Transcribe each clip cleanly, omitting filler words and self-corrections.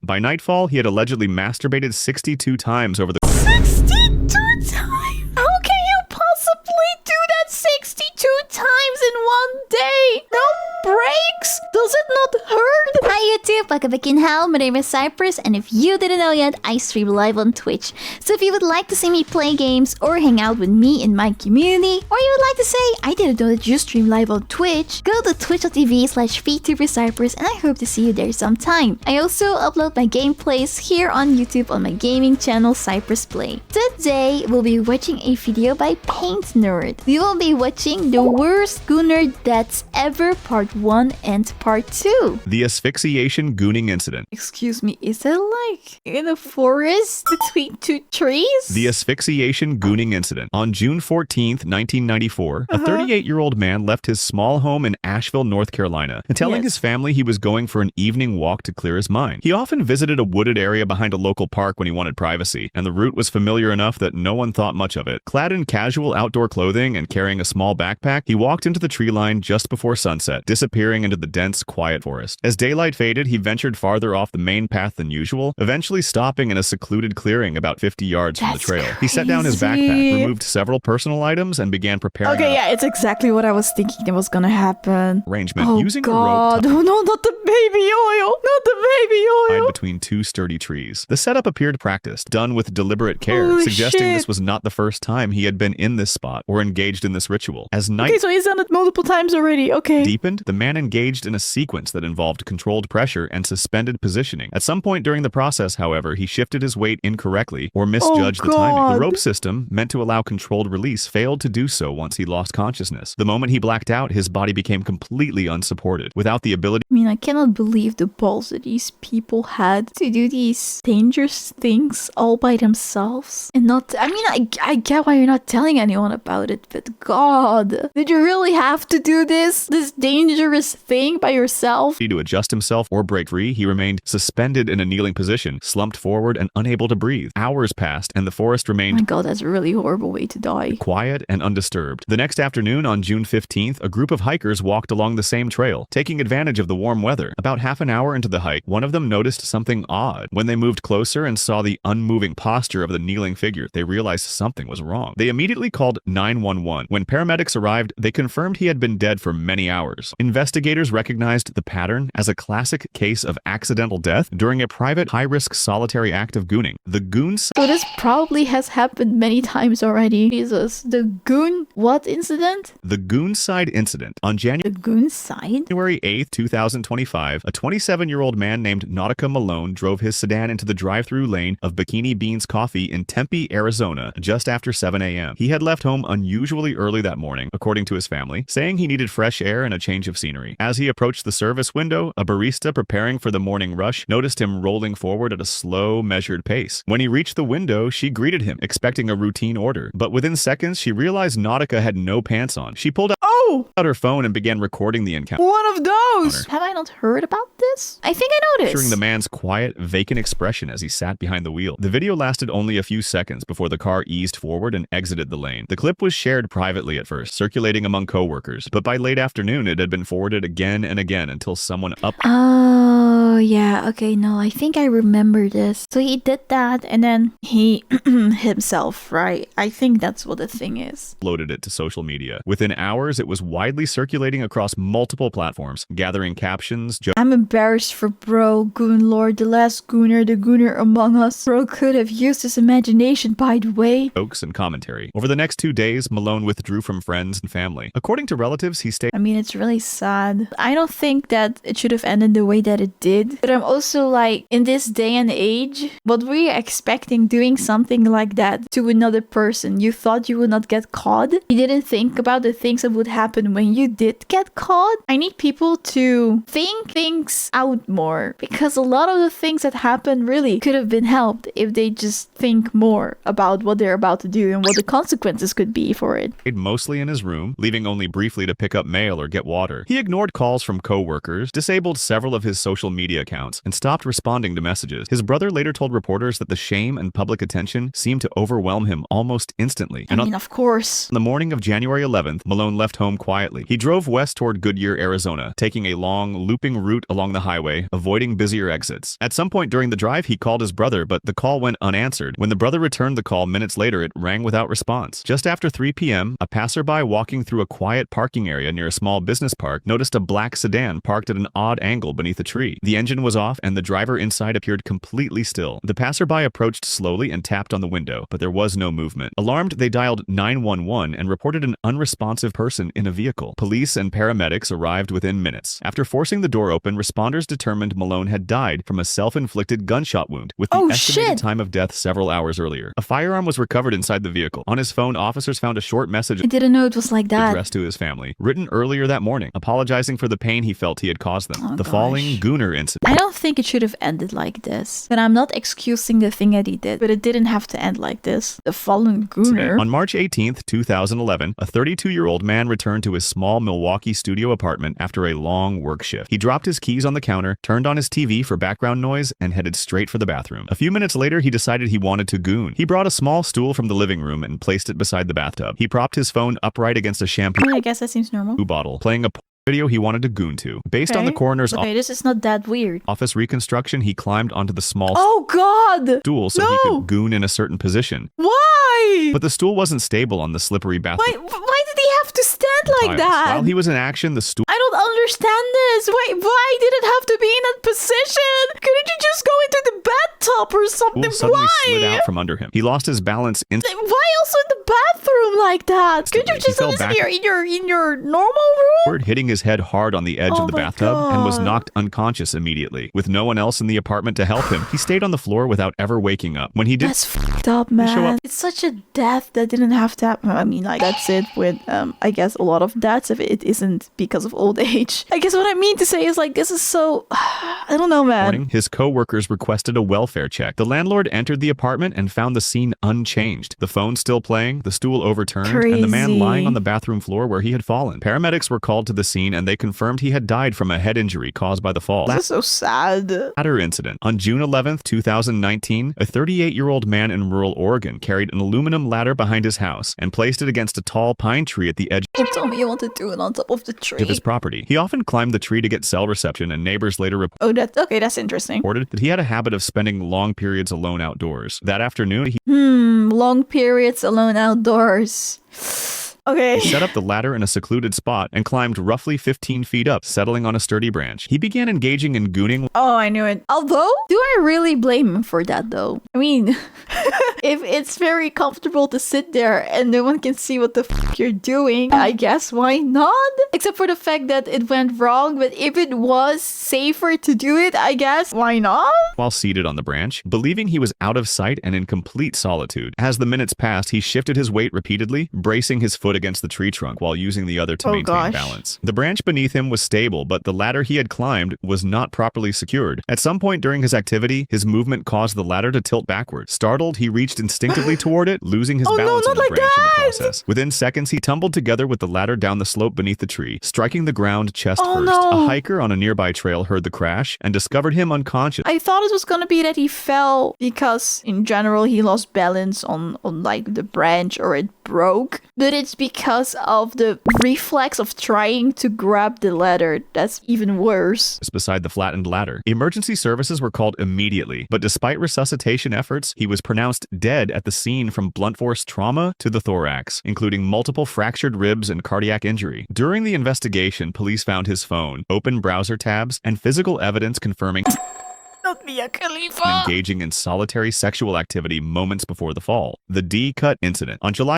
By nightfall, he had allegedly masturbated 62 times over the 62 times? How can you possibly do that 62 times in one day? No breaks? Does it not hurt? Hi YouTube, welcome back in hell. My name is Cypress, and if you didn't know yet, I stream live on Twitch. So if you would like to see me play games or hang out with me in my community, or you would like to say, I didn't know that you stream live on Twitch, go to twitch.tv/vtuber and I hope to see you there sometime. I also upload my gameplays here on YouTube on my gaming channel Cypress Play. Today, we'll be watching a video by Paint Nerd. We will be watching the worst Gooner deaths ever part 1 and part 2. The asphyxiation gooning incident. Excuse me, is it like in a forest between two trees? The asphyxiation gooning incident. On June 14th, 1994, a 38-year-old man left his small home in Asheville, North Carolina, telling his family he was going for an evening walk to clear his mind. He often visited a wooded area behind a local park when he wanted privacy, and the route was familiar enough that no one thought much of it. Clad in casual outdoor clothing and carrying a small backpack, he walked into the tree line just before sunset, disappearing into the dense, quiet forest. As daylight faded, he ventured farther off the main path than usual, eventually stopping in a secluded clearing about 50 yards from the trail. He set down his backpack, removed several personal items, and began preparing it's exactly what I was thinking that was gonna happen. arrangement using a rope God. Oh no, not the baby oil! Not the baby tied oil! between two sturdy trees. The setup appeared practiced, done with deliberate care, suggesting this was not the first time he had been in this spot or engaged in this ritual. As night Okay, so he's done it multiple times already, okay. deepened, the man engaged in a sequence that involved controlled pressure and suspended positioning. At some point during the process, however, he shifted his weight incorrectly or misjudged the timing. The rope system, meant to allow controlled release, failed to do so once he lost consciousness. The moment he blacked out, his body became completely unsupported, without the ability I mean, I cannot believe the balls that these people had to do these dangerous things all by themselves. And not, I mean, I get why you're not telling anyone about it, but God, did you really have to do this dangerous thing by yourself? to adjust himself or break free. He remained suspended in a kneeling position, slumped forward and unable to breathe. Hours passed, and the forest Oh my remained God, that's a really horrible way to die. quiet and undisturbed. The next afternoon, on June 15th, a group of hikers walked along the same trail, taking advantage of the warm weather. About half an hour into the hike, one of them noticed something odd. When they moved closer and saw the unmoving posture of the kneeling figure, they realized something was wrong. They immediately called 911. When paramedics arrived, they confirmed he had been dead for many hours. Investigators recognized the pattern as a classic case of accidental death during a private, high-risk solitary act of gooning. The goons So this probably has happened many times already. Jesus, the goon what incident? The Goonside incident. On The goon side? January 8th, 2025, a 27-year-old man named Nautica Malone drove his sedan into the drive-through lane of Bikini Beans Coffee in Tempe, Arizona, just after 7 a.m. He had left home unusually early that morning, according to his family, saying he needed fresh air and a change of scenery. As he approached the service window, a barista preparing for the morning rush noticed him rolling forward at a slow, measured pace. When he reached the window, she greeted him, expecting a routine order. But within seconds, she realized Nautica had no pants on. She pulled out her phone and began recording the encounter. One of those! Have I not heard about this? I think I noticed. Capturing the man's quiet, vacant expression as he sat behind the wheel. The video lasted only a few seconds before the car eased forward and exited the lane. The clip was shared privately at first, circulating among co-workers, but by late afternoon it had been forwarded again and again until someone Oh, yeah. Okay, no, I think I remember this. So he did that and then he himself, right? I think that's what the thing is. uploaded it to social media. Within hours, it was widely circulating across multiple platforms, gathering captions, I'm embarrassed for bro, Goon Lord, the last Gooner, the Gooner among us. Bro could have used his imagination, by the way. jokes, and commentary. Over the next 2 days, Malone withdrew from friends and family. According to relatives, he stayed I mean, it's really sad. I don't think that it should have ended the way that it did. But I'm also like, in this day and age, what were you expecting doing something like that to another person? You thought you would not get caught? You didn't think about the things that would happen when you did get caught? I need people to think things out more, because a lot of the things that happen really could have been helped if they just think more about what they're about to do and what the consequences could be for it. mostly in his room, leaving only briefly to pick up mail or get water. He ignored calls from co-workers, disabled several of his social media accounts, and stopped responding to messages. His brother later told reporters that the shame and public attention seemed to overwhelm him almost instantly. I mean, of course. On the morning of January 11th, Malone left home home quietly. He drove west toward Goodyear, Arizona, taking a long, looping route along the highway, avoiding busier exits. At some point during the drive, he called his brother, but the call went unanswered. When the brother returned the call minutes later, it rang without response. Just after 3 p.m., a passerby walking through a quiet parking area near a small business park noticed a black sedan parked at an odd angle beneath a tree. The engine was off, and the driver inside appeared completely still. The passerby approached slowly and tapped on the window, but there was no movement. Alarmed, they dialed 911 and reported an unresponsive person in a vehicle. Police and paramedics arrived within minutes. After forcing the door open, responders determined Malone had died from a self-inflicted gunshot wound, with the estimated time of death several hours earlier. A firearm was recovered inside the vehicle. On his phone, officers found a short message I didn't know it was like that. addressed to his family, written earlier that morning, apologizing for the pain he felt he had caused them. The falling Gooner incident. I don't think it should have ended like this. But I'm not excusing the thing that he did, but it didn't have to end like this. The fallen Gooner. On March 18th, 2011, a 32-year-old man returned to his small Milwaukee studio apartment after a long work shift. He dropped his keys on the counter, turned on his TV for background noise, and headed straight for the bathroom. A few minutes later, he decided he wanted to goon. He brought a small stool from the living room and placed it beside the bathtub. He propped his phone upright against a shampoo I guess that seems normal. bottle, playing a video he wanted to goon to. Based on the coroner's this is not that weird. office reconstruction, he climbed onto the small God! stool so he could goon in a certain position. Why? But the stool wasn't stable on the slippery bathroom. Why did he have to stand like tiles. that? While he was in action, the stool I don't understand this. Why did it have to be in that position? Couldn't you just go into the bathtub or something? suddenly slid out from under him. He lost his balance instantly. Why also in the bathroom like that? Could you just fell listen in your normal room? Hitting his head hard on the edge of the bathtub and was knocked unconscious immediately. With no one else in the apartment to help him, he stayed on the floor without ever waking up. When he did That's fucked up, man. It's such a death that didn't have to happen. I mean, like, that's it with, I guess, a lot of deaths if it isn't because of old age. I guess what I mean to say is, like, this is so... I don't know, man. his co-workers requested a welfare check. The landlord entered the apartment and found the scene unchanged. The phone still playing, the stool overturned, and the man lying on the bathroom floor where he had fallen. Paramedics were called to the scene and they confirmed he had died from a head injury caused by the fall. This is so sad. Ladder incident. On June 11th, 2019, a 38-year-old man in rural Oregon carried an aluminum ladder behind his house and placed it against a tall pine tree at the edge Don't tell me you want to do it on top of the tree. of his property. He often climbed the tree to get cell reception, and neighbors later That's interesting. reported that he had a habit of spending long periods alone outdoors. That afternoon, he Long periods alone outdoors. Okay. set up the ladder in a secluded spot and climbed roughly 15 feet up, settling on a sturdy branch. He began engaging in gooning. Oh, I knew it. Although, do I really blame him for that, though? I mean, if it's very comfortable to sit there and no one can see what the fuck you're doing, I guess why not? Except for the fact that it went wrong, but if it was safer to do it, I guess why not? While seated on the branch, believing he was out of sight and in complete solitude. As the minutes passed, he shifted his weight repeatedly, bracing his foot against the tree trunk while using the other to maintain balance. The branch beneath him was stable, but the ladder he had climbed was not properly secured. At some point during his activity, his movement caused the ladder to tilt backward. Startled, he reached instinctively toward it, losing his balance on the branch in the process. Within seconds, he tumbled together with the ladder down the slope beneath the tree, striking the ground chest first. A hiker on a nearby trail heard the crash and discovered him unconscious. I thought it was gonna be that he fell because in general he lost balance on like the branch or it broke, but it's because of the reflex of trying to grab the ladder. That's even worse. Beside the flattened ladder. Emergency services were called immediately, but despite resuscitation efforts, he was pronounced dead at the scene from blunt force trauma to the thorax, including multiple fractured ribs and cardiac injury. During the investigation, police found his phone, open browser tabs, and physical evidence confirming Not Mia Khalifa. engaging in solitary sexual activity moments before the fall. The D-Cut incident. On July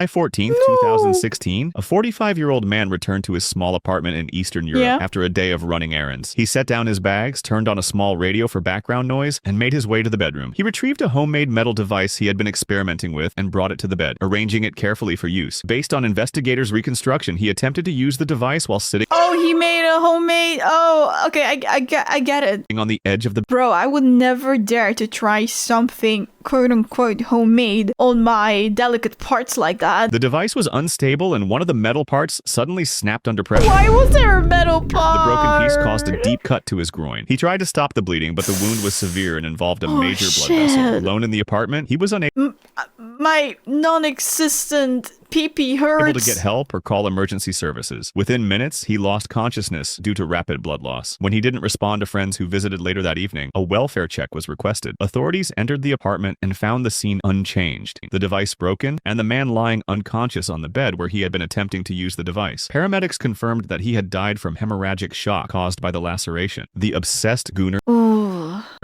14th, 2016, a 45-year-old man returned to his small apartment in Eastern Europe after a day of running errands. He set down his bags, turned on a small radio for background noise, and made his way to the bedroom. He retrieved a homemade metal device he had been experimenting with and brought it to the bed, arranging it carefully for use. Based on investigators' reconstruction, he attempted to use the device while sitting He made a homemade... Oh, okay, I get it. on the edge of the Bro, I would never dare to try something quote-unquote homemade on my delicate parts like that. The device was unstable and one of the metal parts suddenly snapped under pressure. Why was there a metal part? The broken piece caused a deep cut to his groin. He tried to stop the bleeding, but the wound was severe and involved a major blood vessel. Alone in the apartment, he was unable My non-existent pee-pee hurts. to get help or call emergency services. Within minutes, he lost consciousness due to rapid blood loss. When he didn't respond to friends who visited later that evening, a welfare check was requested. Authorities entered the apartment and found the scene unchanged. The device broken, and the man lying unconscious on the bed where he had been attempting to use the device. Paramedics confirmed that he had died from hemorrhagic shock caused by the laceration. The obsessed Gooner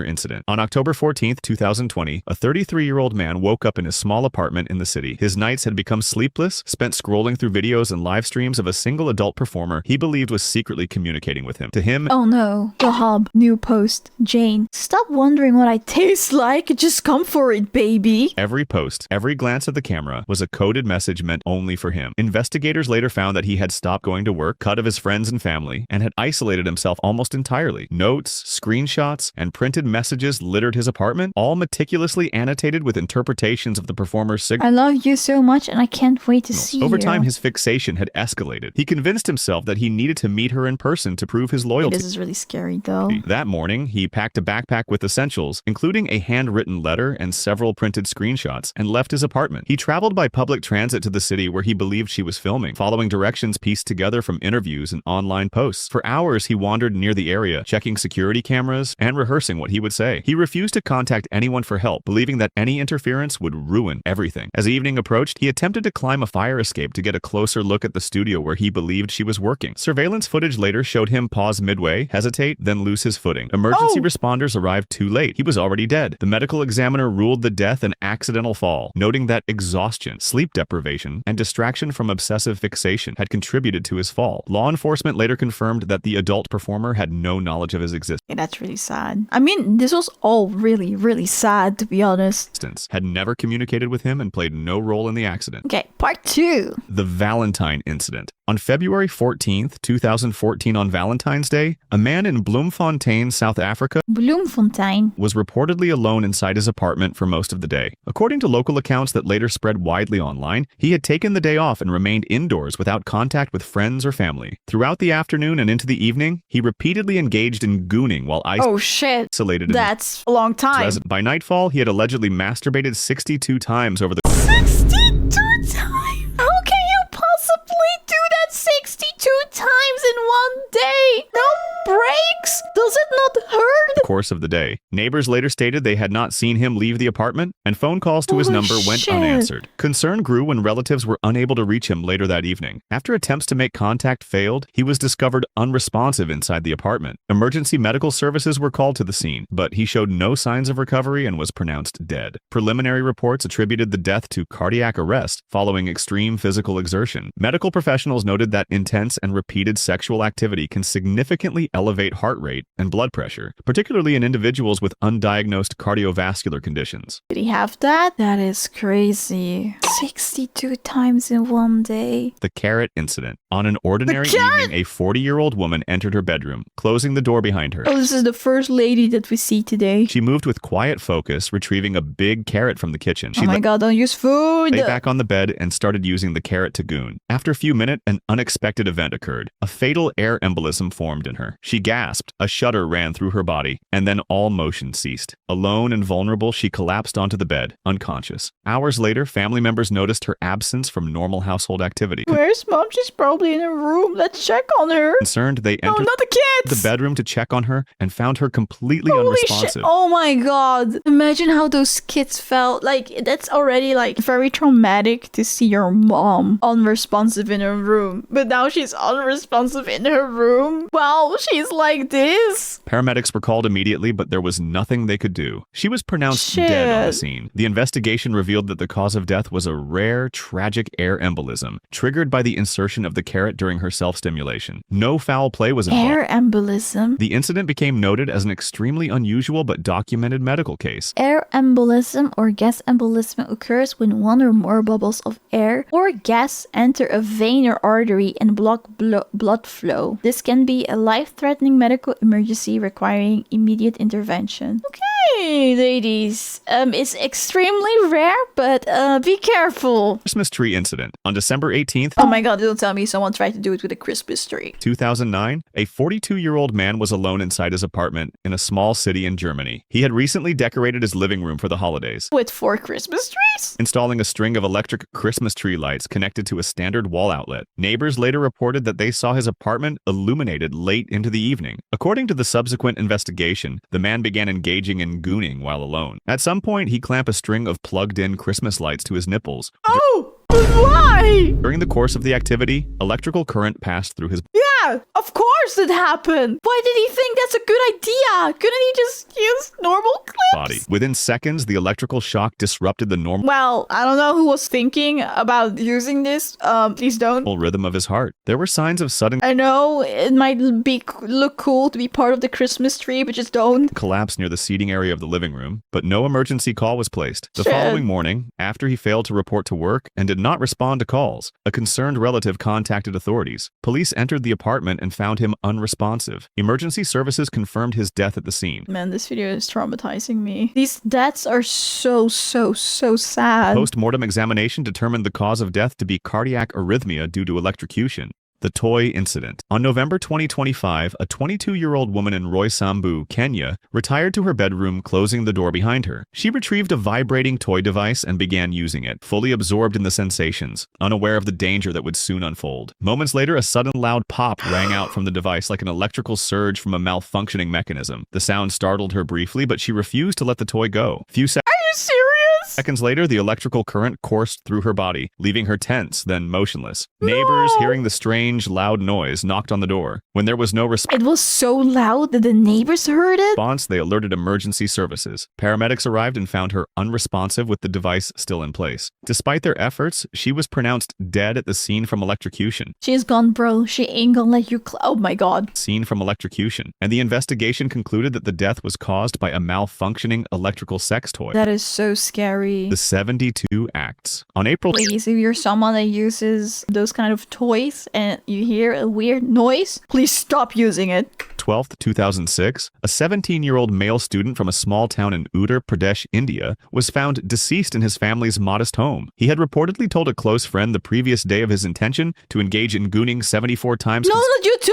incident. On October 14th, 2020, a 33-year-old man woke up in his small apartment in the city. His nights had become sleepless, spent scrolling through videos and live streams of a single adult performer he believed was secretly communicating with him. To him, oh no. The hub. New post. Jane. Stop wondering what I taste like. Just come for it, baby. every post, every glance at the camera was a coded message meant only for him. Investigators later found that he had stopped going to work, cut of his friends and family, and had isolated himself almost entirely. Notes, screenshots, and printed messages littered his apartment, all meticulously annotated with interpretations of the performer's signature. I love you so much and I can't wait to see Over you. time, his fixation had escalated. He convinced himself that he needed to meet her in person to prove his loyalty. This is really scary though. That morning, he packed a backpack with essentials, including a handwritten letter and several printed screenshots, and left his apartment. He traveled by public transit to the city where he believed she was filming, following directions pieced together from interviews and online posts. For hours, he wandered near the area, checking security cameras and rehearsing what he would say. He refused to contact anyone for help, believing that any interference would ruin everything. As evening approached, he attempted to climb a fire escape to get a closer look at the studio where he believed she was working. Surveillance footage later showed him pause midway, hesitate, then lose his footing. Emergency responders arrived too late. He was already dead. The medical examiner ruled the death an accidental fall, noting that exhaustion, sleep deprivation, and distraction from obsessive fixation had contributed to his fall. Law enforcement later confirmed that the adult performer had no knowledge of his existence. Yeah, that's really sad. I mean, this was all really, really sad, to be honest. Had never communicated with him and played no role in the accident. Okay, part 2. The Valentine incident. On February 14th, 2014 on Valentine's Day, a man in Bloemfontein, South Africa Bloemfontein was reportedly alone inside his apartment for most of the day. According to local accounts that later spread widely online, he had taken the day off and remained indoors without contact with friends or family. Throughout the afternoon and into the evening, he repeatedly engaged in gooning while Oh shit. isolated in That's a long time. his residence. By nightfall, he had allegedly masturbated 62 times over the 62 times? How can you possibly do that 62 times in one day? No breaks? Does it not hurt? course of the day. Neighbors later stated they had not seen him leave the apartment, and phone calls to his Holy number went shit. unanswered. Concern grew when relatives were unable to reach him later that evening. After attempts to make contact failed, he was discovered unresponsive inside the apartment. Emergency medical services were called to the scene, but he showed no signs of recovery and was pronounced dead. Preliminary reports attributed the death to cardiac arrest following extreme physical exertion. Medical professionals noted that intense and repeated sexual activity can significantly elevate heart rate and blood pressure, particularly in individuals with undiagnosed cardiovascular conditions. Did he have that? That is crazy. 62 times in one day. The carrot incident. On an ordinary evening, a 40-year-old woman entered her bedroom, closing the door behind her. Oh, this is the first lady that we see today. She moved with quiet focus, retrieving a big carrot from the kitchen. She Oh my god, don't use food! lay back on the bed and started using the carrot to goon. After a few minutes, an unexpected event occurred. A fatal air embolism formed in her. She gasped, a shudder ran through her body, and then all motion ceased. Alone and vulnerable, she collapsed onto the bed, unconscious. Hours later, family members noticed her absence from normal household activity. Where's mom? She's probably in her room. Let's check on her. Concerned, they No, entered not the kids! the bedroom to check on her and found her completely Holy unresponsive. shit. Oh my god. Imagine how those kids felt. Like, that's already like very traumatic to see your mom unresponsive in her room. But now she's unresponsive in her room. Wow, she's like this. Paramedics were called immediately, but there was nothing they could do. She was pronounced dead on the Shit. scene. The investigation revealed that the cause of death was a rare, tragic air embolism, triggered by the insertion of the carrot during her self-stimulation. No foul play was involved. Air embolism. The incident became noted as an extremely unusual but documented medical case. Air embolism or gas embolism occurs when one or more bubbles of air or gas enter a vein or artery and block blood flow. This can be a life-threatening medical emergency requiring immediate intervention. Okay. Hey, ladies. It's extremely rare, but be careful. Christmas tree incident. On December 18th, Oh my god, don't tell me someone tried to do it with a Christmas tree. 2009, a 42-year-old man was alone inside his apartment in a small city in Germany. He had recently decorated his living room for the holidays, With 4 Christmas trees? installing a string of electric Christmas tree lights connected to a standard wall outlet. Neighbors later reported that they saw his apartment illuminated late into the evening. According to the subsequent investigation, the man began engaging in gooning while alone. At some point, he clamped a string of plugged-in Christmas lights to his nipples. Oh, but why? During the course of the activity, electrical current passed through his Yeah, of course it happened. Why did he think that's a good idea? Couldn't he just use normal clips? body. Within seconds, the electrical shock disrupted the normal Well, I don't know who was thinking about using this. Please don't. rhythm of his heart. There were signs of sudden I know it might look cool to be part of the Christmas tree, but just don't. collapse near the seating area of the living room, but no emergency call was placed. The Shit. following morning, after he failed to report to work and did not respond to calls, a concerned relative contacted authorities. Police entered the apartment and found him unresponsive. Emergency services confirmed his death at the scene. Man, this video is traumatizing me. These deaths are so sad. Post-mortem examination determined the cause of death to be cardiac arrhythmia due to electrocution. The toy incident. On November 2025, a 22-year-old woman in Roysambu, Kenya, retired to her bedroom, closing the door behind her. She retrieved a vibrating toy device and began using it, fully absorbed in the sensations, unaware of the danger that would soon unfold. Moments later, a sudden loud pop rang out from the device like an electrical surge from a malfunctioning mechanism. The sound startled her briefly, but she refused to let the toy go. Are you serious? Seconds later, the electrical current coursed through her body, leaving her tense, then motionless. Neighbors, hearing the strange, loud noise, knocked on the door. When there was no It was so loud that the neighbors heard it? response, they alerted emergency services. Paramedics arrived and found her unresponsive with the device still in place. Despite their efforts, she was pronounced dead at the scene from electrocution. She's gone, bro. She ain't gonna let you oh my god. Scene from electrocution. And the investigation concluded that the death was caused by a malfunctioning electrical sex toy. That is so scary. The 72 acts. On April Ladies, if you're someone that uses those kind of toys and you hear a weird noise, please stop using it. 12th, 2006, a 17-year-old male student from a small town in Uttar Pradesh, India, was found deceased in his family's modest home. He had reportedly told a close friend the previous day of his intention to engage in gooning 74 times No, not you too.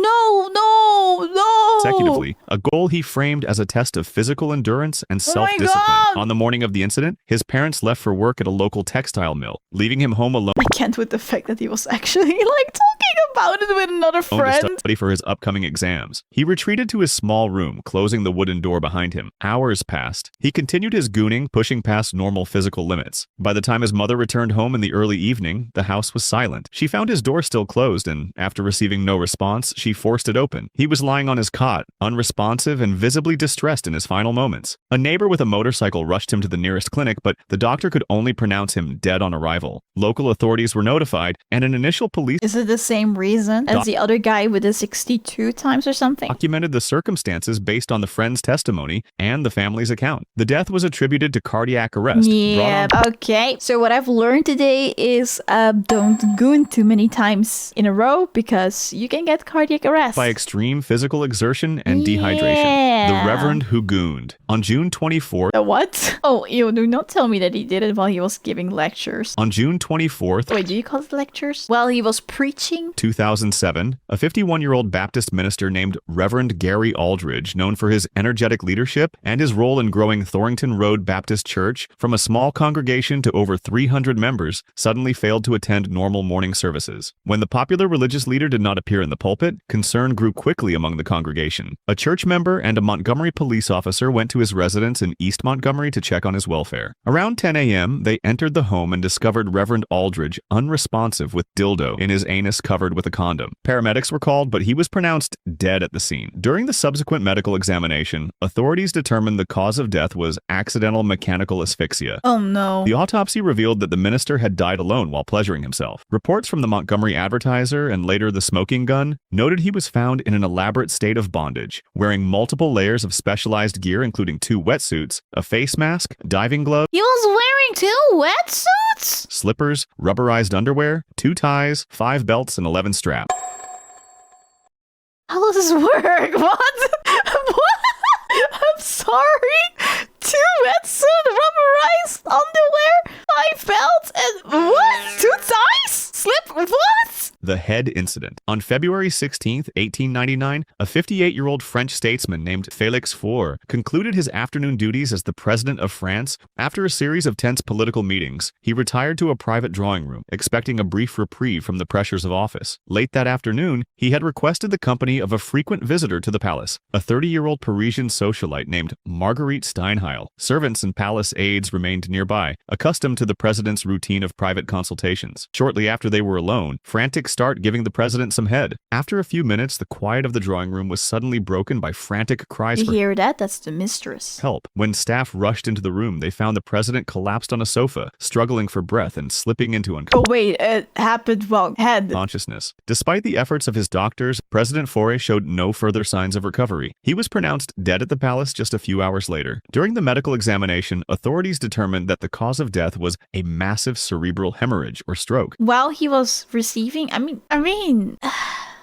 No. consecutively, a goal he framed as a test of physical endurance and Oh my self-discipline. God! On the morning of the incident, his parents left for work at a local textile mill, leaving him home alone I can't with the fact that he was actually like talking about it with another to friend. study for his upcoming exams. He retreated to his small room, closing the wooden door behind him. Hours passed. He continued his gooning, pushing past normal physical limits. By the time his mother returned home in the early evening, the house was silent. She found his door still closed, and after receiving no response, she forced it open. He was lying on his cot, unresponsive and visibly distressed in his final moments. A neighbor with a motorcycle rushed him to the nearest clinic, but the doctor could only pronounce him dead on arrival. Local authorities were notified, and an initial police Is it the same reason as the other guy with the 62 times or something? documented the circumstances based on the friend's testimony and the family's account. The death was attributed to cardiac arrest. Yeah, brought on okay. So what I've learned today is don't goon too many times in a row because you can get cardiac arrest. by extreme physical exertion and dehydration. Yeah. The Reverend who gooned. On June 24th, The what? Oh, ew, do not tell me that he did it while he was giving lectures. on June 24th, Wait, do you call it lectures? While he was preaching? 2007, a 51-year-old Baptist minister named Reverend Gary Aldridge, known for his energetic leadership and his role in growing Thorrington Road Baptist Church from a small congregation to over 300 members, suddenly failed to attend normal morning services. When the popular religious leader did not appear in the pulpit, concern grew quickly among the congregation. A church member and a Montgomery police officer went to his residence in East Montgomery to check on his welfare. Around 10 a.m., they entered the home and discovered Reverend Aldridge unresponsive with dildo in his anus covered with a condom. Paramedics were called, but he was pronounced dead at the scene. During the subsequent medical examination, authorities determined the cause of death was accidental mechanical asphyxia. Oh no. The autopsy revealed that the minister had died alone while pleasuring himself. Reports from the Montgomery Advertiser and later the Smoking Gun noted he was found in an elaborate state of bondage, wearing multiple layers of specialized gear including 2 wetsuits, a face mask, diving gloves, He was wearing 2 wetsuits? slippers, rubberized underwear, 2 ties, 5 belts, and 11 straps. How does this work? What? What? I'm sorry. 2 wetsuit, rubberized underwear, 5 belts, and what? 2 ties? Slip what? The head incident. On February 16, 1899, a 58-year-old French statesman named Félix Faure concluded his afternoon duties as the president of France. After a series of tense political meetings, he retired to a private drawing room, expecting a brief reprieve from the pressures of office. Late that afternoon, he had requested the company of a frequent visitor to the palace, a 30-year-old Parisian socialite named Marguerite Steinheil. Servants and palace aides remained nearby, accustomed to the president's routine of private consultations. Shortly after they were alone, frantic start giving the president some head. After a few minutes, the quiet of the drawing room was suddenly broken by frantic cries You for hear that? That's the mistress. help. When staff rushed into the room, they found the president collapsed on a sofa, struggling for breath and slipping into Oh wait, it happened while head. consciousness. Despite the efforts of his doctors, President Faure showed no further signs of recovery. He was pronounced dead at the palace just a few hours later. During the medical examination, authorities determined that the cause of death was a massive cerebral hemorrhage or stroke. While he was receiving, I mean,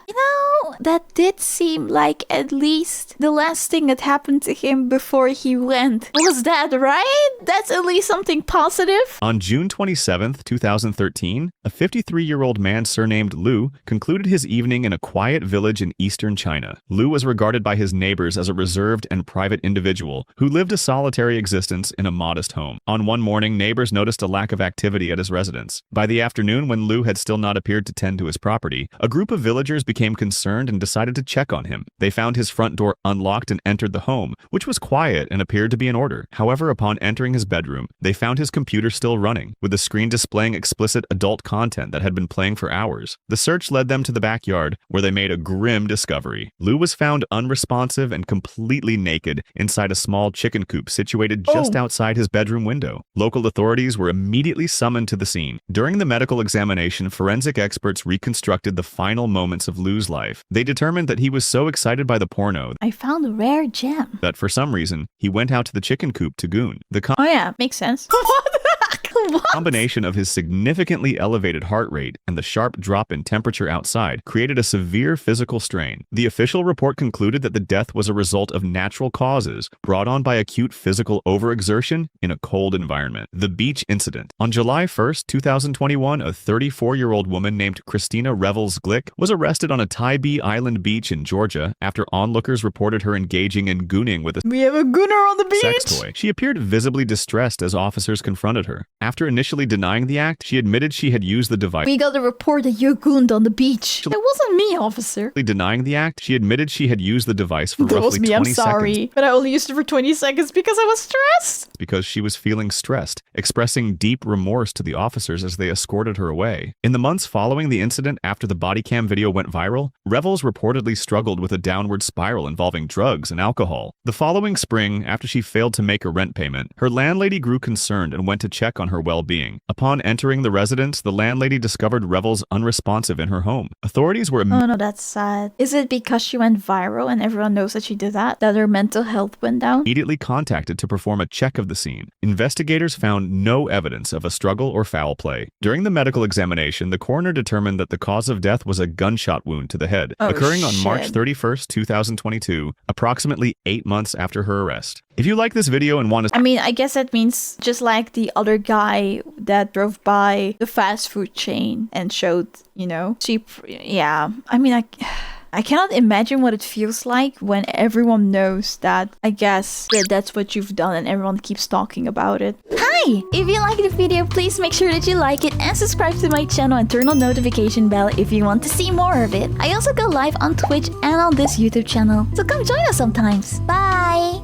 you know, that did seem like at least the last thing that happened to him before he went. Was that right? That's at least something positive. On June 27, 2013, a 53-year-old man surnamed Liu concluded his evening in a quiet village in eastern China. Liu was regarded by his neighbors as a reserved and private individual who lived a solitary existence in a modest home. On one morning, neighbors noticed a lack of activity at his residence. By the afternoon, when Liu had still not appeared to tend to his property, a group of villagers became concerned and decided to check on him. They found his front door unlocked and entered the home, which was quiet and appeared to be in order. However, upon entering his bedroom, they found his computer still running, with the screen displaying explicit adult content that had been playing for hours. The search led them to the backyard, where they made a grim discovery. Liu was found unresponsive and completely naked inside a small chicken coop situated just outside his bedroom window. Local authorities were immediately summoned to the scene. During the medical examination, forensic experts reconstructed the final moments of Liu's life. They determined that he was so excited by the porno I found a rare gem. that for some reason, he went out to the chicken coop to goon. The Oh yeah, makes sense. What? What? combination of his significantly elevated heart rate and the sharp drop in temperature outside created a severe physical strain. The official report concluded that the death was a result of natural causes brought on by acute physical overexertion in a cold environment. The beach incident. On July 1st, 2021, a 34-year-old woman named Christina Revels Glick was arrested on a Tybee Island beach in Georgia after onlookers reported her engaging in gooning with a We have a gooner on the beach. sex toy. She appeared visibly distressed as officers confronted her. After initially denying the act, she admitted she had used the device. We got a report that you gooned on the beach. It wasn't me, officer. Denying the act, she admitted she had used the device for That was roughly me, 20 I'm sorry. seconds But I only used it for 20 seconds because I was stressed. because she was feeling stressed, expressing deep remorse to the officers as they escorted her away. In the months following the incident, after the body cam video went viral, Revels reportedly struggled with a downward spiral involving drugs and alcohol. The following spring, after she failed to make a rent payment, her landlady grew concerned and went to check on her well-being. Upon entering the residence, the landlady discovered Revels unresponsive in her home. Authorities were Oh no, that's sad. Is it because she went viral and everyone knows that she did that her mental health went down? immediately contacted to perform a check of the scene. Investigators found no evidence of a struggle or foul play. During the medical examination, the coroner determined that the cause of death was a gunshot wound to the head, Oh, occurring on March shit. 31st, 2022, approximately 8 months after her arrest. If you like this video and want to I mean, I guess that means just like the other guy that drove by the fast food chain and showed, you know, cheap. Yeah. I mean, I cannot imagine what it feels like when everyone knows that, I guess, that's what you've done and everyone keeps talking about it. Hi! If you liked the video, please make sure that you like it and subscribe to my channel and turn on notification bell if you want to see more of it. I also go live on Twitch and on this YouTube channel, so come join us sometimes. Bye!